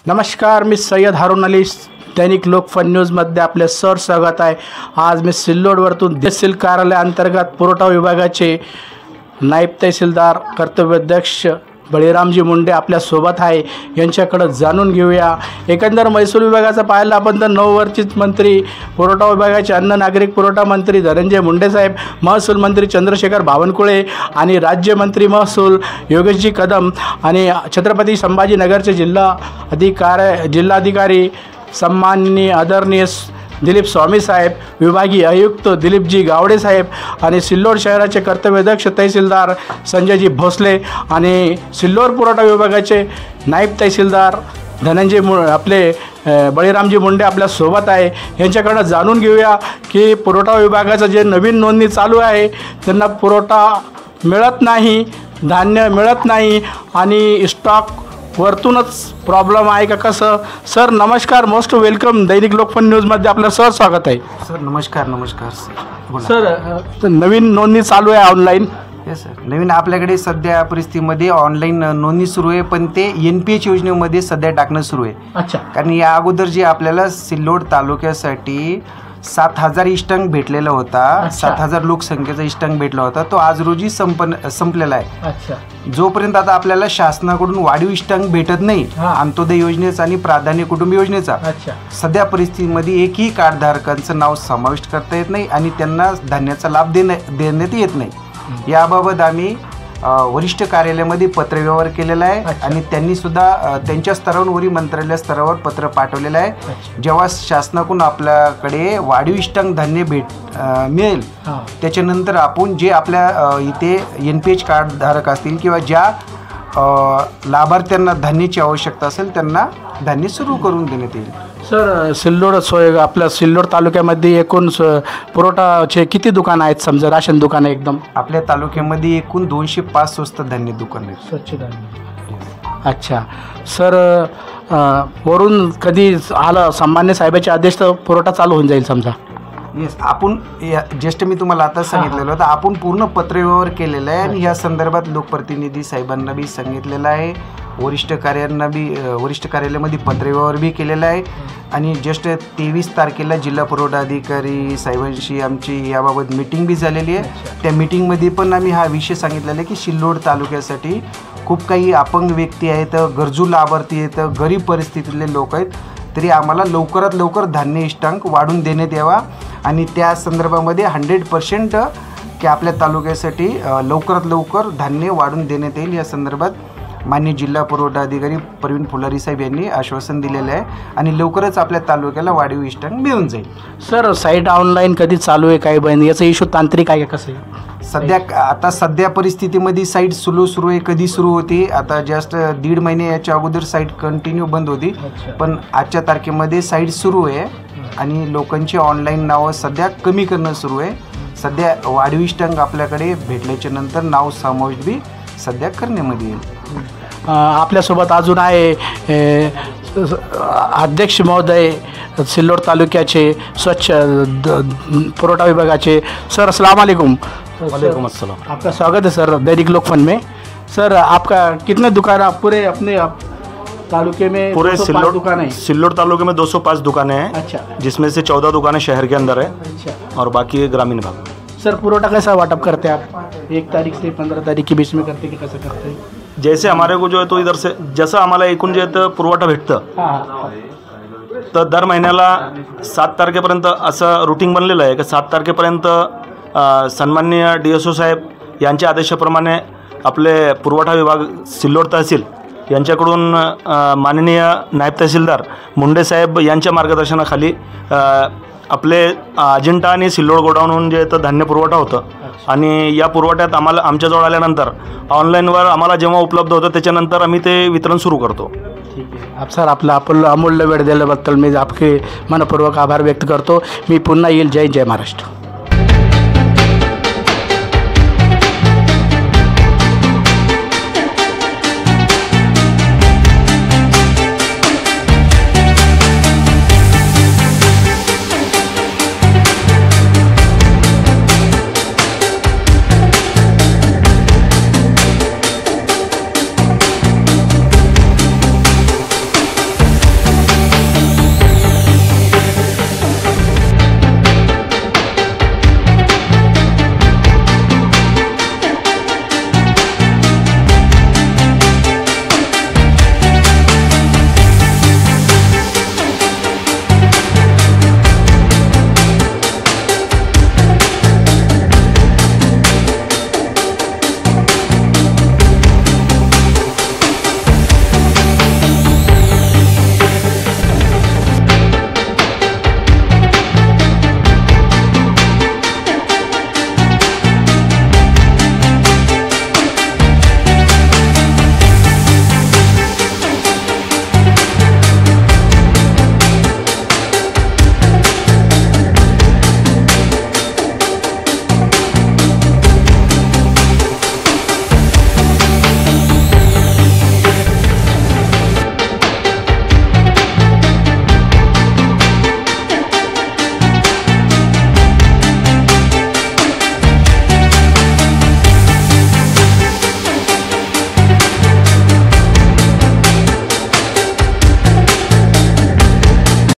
नमस्कार, मी सय्यद हारून अली दैनिक लोकफन न्यूजमध्ये आपले सर स्वागत आहे। आज मी सिल्लोडवरून तहसील कार्यालय अंतर्गत पुरवठा विभागाचे नायब तहसीलदार कर्तव्याध्यक्ष बळीरामजी मुंडे आपल्या सोबत आहे। यांच्याकडे जाणून घेऊया एकंदर महसूल विभागाचा पाहिलं आपण तर नववर्चित मंत्री पुरवठा विभागाचे अन्न नागरिक पुरवठा मंत्री धनंजय मुंडे साहेब, महसूल मंत्री चंद्रशेखर बावनकुळे आणि राज्यमंत्री महसूल योगेशजी कदम आणि छत्रपती संभाजीनगरचे जिल्हाधिकारी सन्माननीय आदरणीय दिलीप स्वामी साहेब, विभागीय आयुक्त दिलीपजी गावडे साहेब आणि सिल्लोड शहराचे कर्तव्याध्यक्ष तहसीलदार संजयजी भोसले आणि सिल्लोड पुरवठा विभागाचे नायब तहसीलदार धनंजय आपले बळीरामजी मुंडे आपल्या सोबत आहे। यांच्याकडे जाणून घेऊया की पुरवठा विभागाचं जे नवीन नोंदणी चालू आहे त्यांना पुरवठा मिळत नाही, धान्य मिळत नाही आणि स्टॉक वरतूनच प्रॉब्लेम आहे का कसं? सर नमस्कार, मोस्ट वेलकम दैनिक लोकफन न्यूजमध्ये आपलं सर स्वागत आहे। सर नमस्कार सर नवीन नोंदणी चालू आहे ऑनलाईन? येस सर, नवीन आपल्याकडे सध्या परिस्थितीमध्ये ऑनलाईन नोंदणी सुरू आहे, पण ते NPH योजनेमध्ये सध्या टाकणं सुरू आहे। अच्छा, कारण या अगोदर जे आपल्याला सिल्लोड तालुक्यासाठी 7,000 इष्टांक भेटलेला होता, 7,000 लोकसंख्येचा इष्टांक भेटला होता, तो आज रोजी संपलेला आहे। अच्छा, जोपर्यंत आता आपल्याला शासनाकडून वाढीव इष्टांक भेटत नाही अंत्योदय योजनेचा आणि प्राधान्य कुटुंब योजनेचा, सध्या परिस्थितीमध्ये एकही कार्डधारकांचं नाव समाविष्ट करता येत नाही आणि त्यांना धान्याचा लाभ देण्यात येत नाही। याबाबत आम्ही वरिष्ठ कार्यालयामध्ये पत्रव्यवहार केलेला आहे आणि त्यांनी सुद्धा त्यांच्या स्तरावरून वरील मंत्रालय स्तरावर पत्र पाठवलेलं आहे। जेव्हा शासनाकडून आपल्याकडे वाढीव इष्टांक धान्य मिळेल त्याच्यानंतर आपण जे आपल्या इथे NPH कार्डधारक असतील किंवा ज्या लाभार्थ्यांना धान्याची आवश्यकता असेल त्यांना धान्य सुरू करून देण्यात येईल। सर आपल्या सिल्लोड तालुक्यामध्ये एकूण पुरवठाचे किती दुकान आहेत? समजा राशन दुकान एकदम आपल्या तालुक्यामध्ये एकूण 205 स्वस्त धान्य दुकान आहेत, स्वच्छ धान्य। अच्छा सर, वरून कधी आलं सामान्य साहेबाचे आदेश तर पुरवठा चालू होऊन जाईल समजा? येस, आपण जस्ट मी तुम्हाला आता सांगितलेलं होतं, आपण पूर्ण पत्रव्यवहार केलेला आहे आणि या संदर्भात लोकप्रतिनिधी साहेबांना बी सांगितलेलं आहे, वरिष्ठ कार्यालयामध्ये पत्रव्यवहार बी केलेला आहे आणि जस्ट 23 तारखेला जिल्हा पुरवठा अधिकारी साहेबांशी आमची याबाबत मीटिंग बी झालेली आहे। त्या मीटिंगमध्ये पण आम्ही हा विषय सांगितलेला आहे की सिल्लोड तालुक्यासाठी खूप काही अपंग व्यक्ती आहेत, गरजू लाभार्थी आहेत, गरीब परिस्थितीतले लोक आहेत, तरी आम्हाला लवकरात लवकर धान्य इष्टांक वाढून देण्यात यावा आणि त्या संदर्भामध्ये 100% की आपल्या तालुक्यासाठी लवकरात लवकर धान्य वाढून देण्यात येईल। या संदर्भात माननीय जिल्हा पुरवठा अधिकारी प्रवीण फुलारी साहेब यांनी आश्वासन दिलेलं आहे आणि लवकरच आपल्या तालुक्याला वाढीव इष्टांक मिळून जाईल। सर साईट ऑनलाईन कधी चालू आहे काय बंद, याचा इश्यू तांत्रिक आहे का कसं आहे? सध्या परिस्थितीमध्ये साईट सुरू आहे, कधी सुरू होती, आता जस्ट 1.5 महिने याच्या अगोदर साईट कंटिन्यू बंद होती, पण आजच्या तारखेमध्ये साईट सुरू आहे आणि लोकांची ऑनलाईन नावं सध्या कमी करणं सुरू आहे। सध्या वाढीव इष्टांक आपल्याकडे भेटल्याच्या नंतर नाव समावेश बी सध्या करण्यामध्ये येईल। आपल्यासोबत अजून आहे अध्यक्ष महोदय सिल्लोड तालुक्याचे स्वच्छ पुरवठा विभागाचे। सर अस्सलाम वालेकुम। वालेकुम अस्सलाम। आपका स्वागत है सर दैनिक लोकफन में। सर आपका कितने दुकान पूरे अपने तालुके में? पूरे सिल्लोड तालुके में 205 दुकानें हैं। अच्छा, जिसमें से 14 दुकानें शहर के अंदर है। अच्छा, और बाकी ग्रामीण भाग में। सर पुरवठा कैसा वाटअप करते हैं आप? 1 तारीख से 15 तारीख के बीच में करते कि कैसे करते हैं? जैसे हमारे को जो है तो इधर से जसं आम्हाला एकूण जे पुरवठा भेटतं तर दर महिन्याला 7 तारखेपर्यंत असं रुटीन बनलेलं आहे की 7 तारखेपर्यंत सन्माननीय DSO साहेब यांच्या आदेशाप्रमाणे आपले पुरवठा विभाग सिल्लोड तहसील यांच्याकडून माननीय नायब तहसीलदार मुंडे साहेब यांच्या मार्गदर्शनाखाली आपले अजिंठा आणि सिल्लोड गोडाऊनहून जे तर धान्य पुरवठा होतं आणि या पुरवठ्यात आम्हाला आमच्याजवळ आल्यानंतर ऑनलाईनवर आम्हाला जेव्हा उपलब्ध होतं त्याच्यानंतर आम्ही ते वितरण सुरू करतो। ठीक आहे, आप सर आपला अमूल्य वेळ दिल्याबद्दल मी आपके मनपूर्वक आभार व्यक्त करतो। मी पुन्हा येईल। जय महाराष्ट्र।